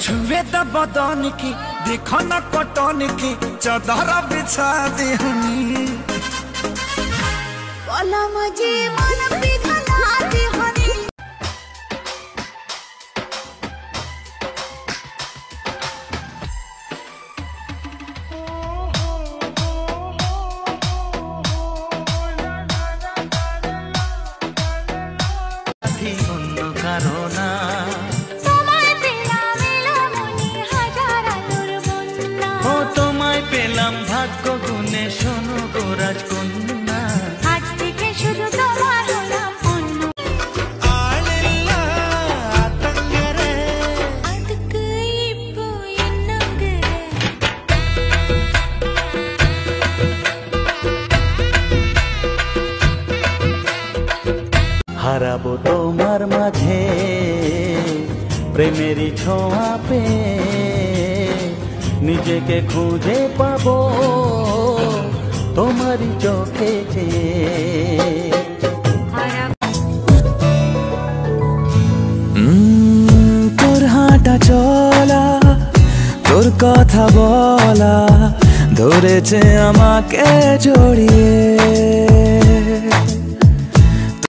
छुए द बदन की देखो न कटन की चादर बिछा देहनी मुझे मन पिघला देहनी। भाग्य गुने शोनो गो राजकन्या आज থেকে শুধু তোমার হলাম অন্য आलिल्ला आतंगरे அதுக்கு இப்போ என்னங்கற হারাবো তোমার মাঝে প্রেমেরই ছোঁয়া পে নিজেকে খুঁজে পাবো তোমারই চোখে তোর হাঁটা চলা তোর কথা বলা ধরেছে আমাকে জড়িয়ে